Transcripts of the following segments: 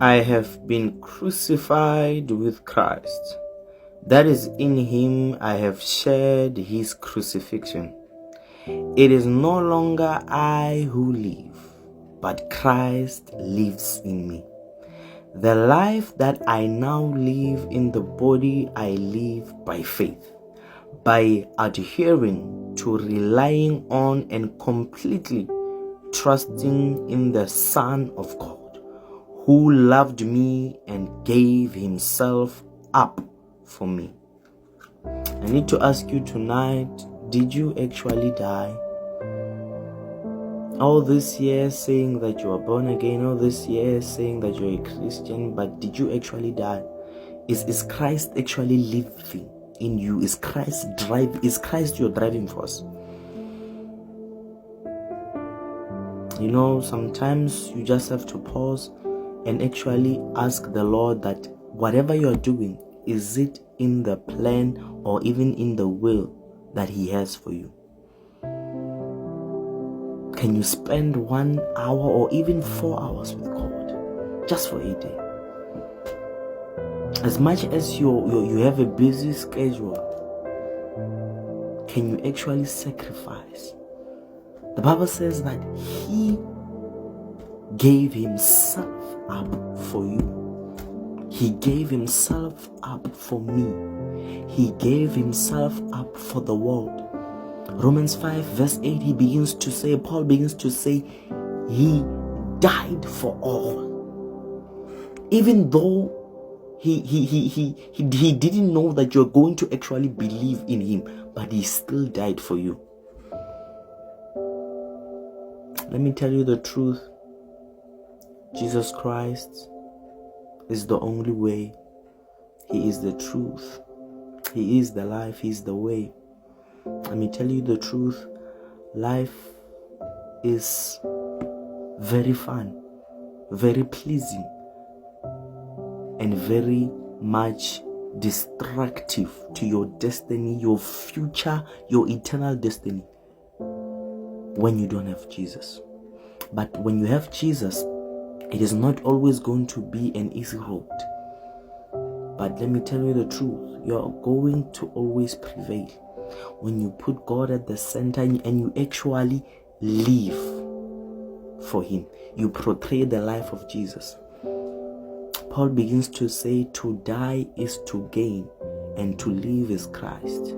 I have been crucified with Christ. That is, in him I have shared his crucifixion. It is no longer I who live, but Christ lives in me. The life that I now live in the body, I live by faith, by adhering to, relying on, and completely trusting in the Son of God, who loved me and gave himself up for me. I need to ask you tonight, did you actually die? All this years saying that you are born again, all this years saying that you're a Christian, but did you actually die? Is Christ actually living in you? Is Christ your driving force? You know, sometimes you just have to pause and actually ask the Lord that whatever you're doing, is it in the plan or even in the will that he has for you? Can you spend 1 hour or even 4 hours with God just for a day? As much as you have a busy schedule, can you actually sacrifice? The Bible says that he gave himself up for you. He gave himself up for me. He gave himself up for the world. Romans 5 verse 8, Paul begins to say, he died for all. Even though he didn't know that you're going to actually believe in him, but he still died for you. Let me tell you the truth. Jesus Christ is the only way. He is the truth. He is the life. He is the way. Let me tell you the truth. Life is very fun, very pleasing, and very much destructive to your destiny, your future, your eternal destiny, when you don't have Jesus. But when you have Jesus, it is not always going to be an easy road. But let me tell you the truth, you are going to always prevail when you put God at the center and you actually live for him. You portray the life of Jesus. Paul begins to say, to die is to gain and to live is Christ.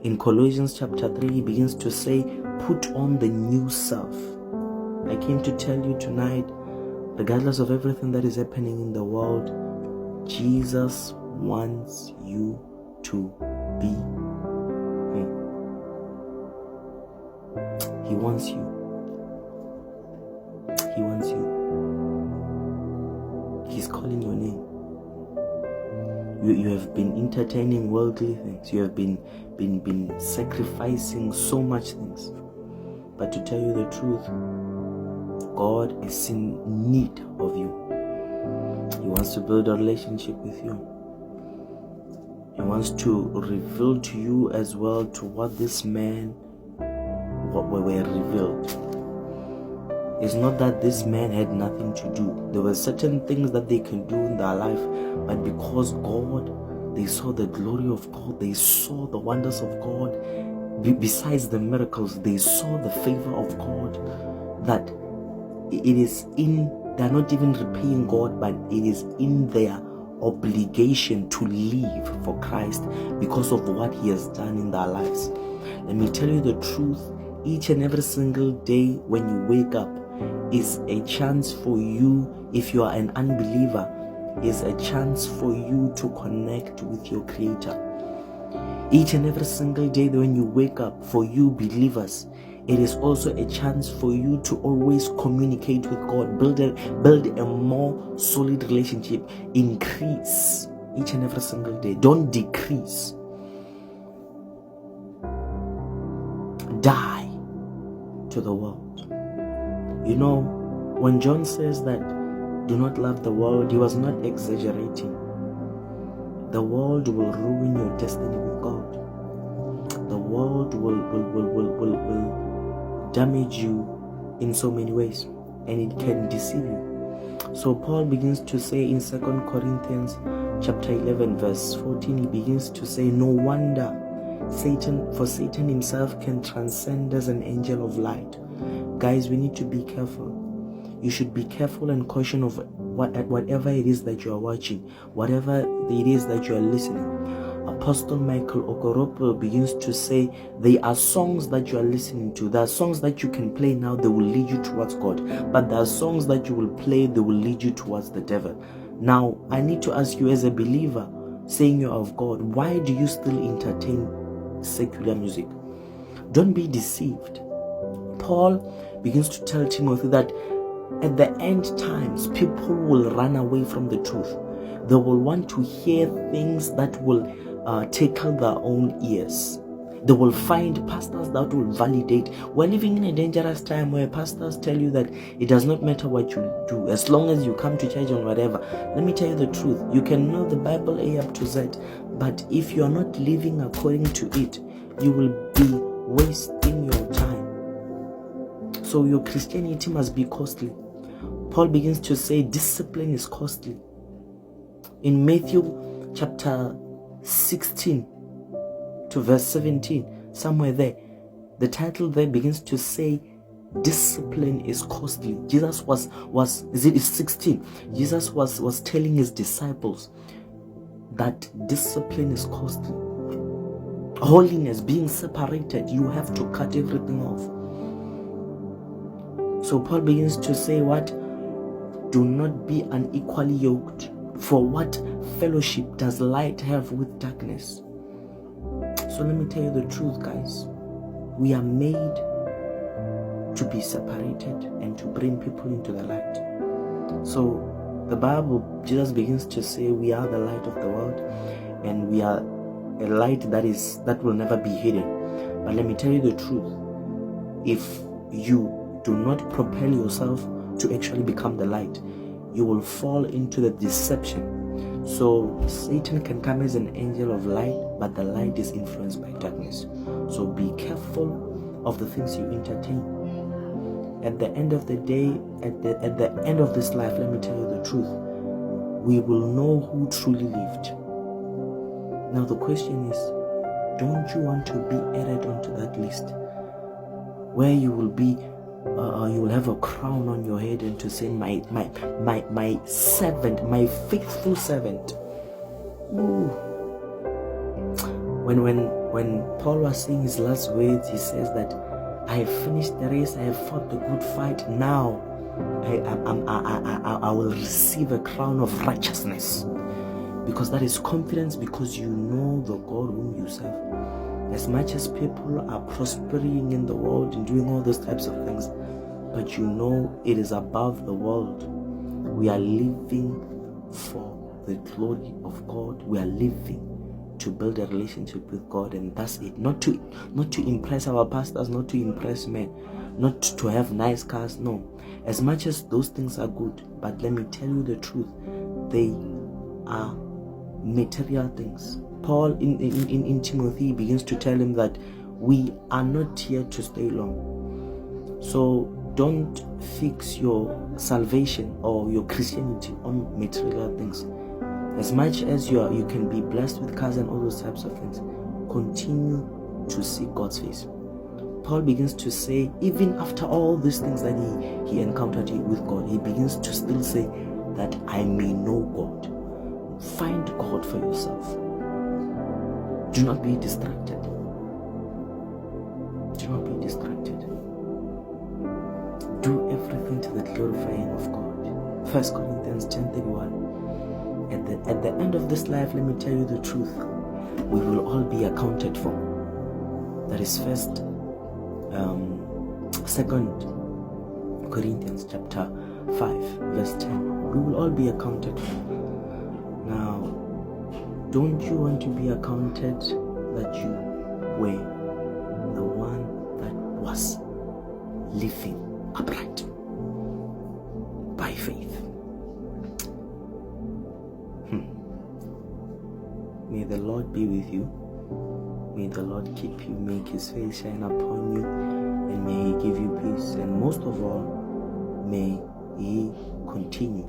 In Colossians chapter 3, he begins to say, put on the new self. I came to tell you tonight, regardless of everything that is happening in the world, Jesus wants you to be him. He wants you. He wants you. He's calling your name. You have been entertaining worldly things. You have been sacrificing so much things. But to tell you the truth, God is in need of you. He wants to build a relationship with you. He wants to reveal to you as well to what this man were revealed. It's not that this man had nothing to do. There were certain things that they can do in their life, but because God, they saw the glory of God, they saw the wonders of God. Besides the miracles, they saw the favor of God, that it is in, they're not even repaying God, but it is in their obligation to live for Christ because of what he has done in their lives. Let me tell you the truth, each and every single day when you wake up is a chance for you, if you are an unbeliever, is a chance for you to connect with your Creator. Each and every single day when you wake up, for you believers, it is also a chance for you to always communicate with God, build a more solid relationship, increase each and every single day. Don't decrease. Die to the world. You know, when John says that do not love the world, he was not exaggerating. The world will ruin your destiny with God. The world will damage you in so many ways, and it can deceive you. So Paul begins to say in 2 Corinthians chapter 11 verse 14, he begins to say, no wonder Satan himself can transcend as an angel of light. Guys, we need to be careful. You should be careful and cautious of whatever it is that you are watching, whatever it is that you are listening. Apostle Michael Okoropo begins to say, there are songs that you are listening to. There are songs that you can play now, they will lead you towards God. But there are songs that you will play, they will lead you towards the devil. Now, I need to ask you as a believer, saying you're of God, why do you still entertain secular music? Don't be deceived. Paul begins to tell Timothy that at the end times, people will run away from the truth. They will want to hear things that will tickle their own ears. They will find pastors that will validate. We're living in a dangerous time where pastors tell you that it does not matter what you do, as long as you come to church or whatever. Let me tell you the truth. You can know the Bible A up to Z, but if you are not living according to it, you will be wasting your time. So your Christianity must be costly. Paul begins to say discipline is costly. In Matthew chapter 16 to verse 17, somewhere there, the title there begins to say discipline is costly. Jesus was 16. Jesus was telling his disciples that discipline is costly. Holiness, being separated, you have to cut everything off. So Paul begins to say what? Do not be unequally yoked. For what fellowship does light have with darkness? So let me tell you the truth, guys. We are made to be separated and to bring people into the light. So the Bible, Jesus begins to say we are the light of the world, and we are a light that will never be hidden. But let me tell you the truth. If you do not propel yourself to actually become the light, you will fall into the deception. So Satan can come as an angel of light, but the light is influenced by darkness. So be careful of the things you entertain. At the end of the day, at the end of this life, let me tell you the truth, we will know who truly lived. Now the question is, don't you want to be added onto that list, where you will be you will have a crown on your head and to say my servant, my faithful servant. Ooh. When Paul was saying his last words, he says that I have finished the race, I have fought the good fight. Now I will receive a crown of righteousness, because that is confidence, because you know the God whom you serve. As much as people are prospering in the world and doing all those types of things, but you know it is above the world. We are living for the glory of God. We are living to build a relationship with God, and that's it. Not to impress our pastors, not to impress men, not to have nice cars. No. As much as those things are good, but let me tell you the truth, they are material things. Paul in Timothy begins to tell him that we are not here to stay long. So don't fix your salvation or your Christianity on material things. As much as you can be blessed with cars and all those types of things, continue to seek God's face. Paul begins to say, even after all these things that he encountered with God, he begins to still say that I may know God. Find God for yourself. Do not be distracted. Do not be distracted. Do everything to the glorifying of God. 1 Corinthians 10:31. At the end of this life, let me tell you the truth, we will all be accounted for. That is 2 Corinthians chapter 5 verse 10. We will all be accounted for. Now, don't you want to be accounted that you were the one that was living upright by faith? May the Lord be with you. May the Lord keep you, make his face shine upon you, and may he give you peace. And most of all, may he continue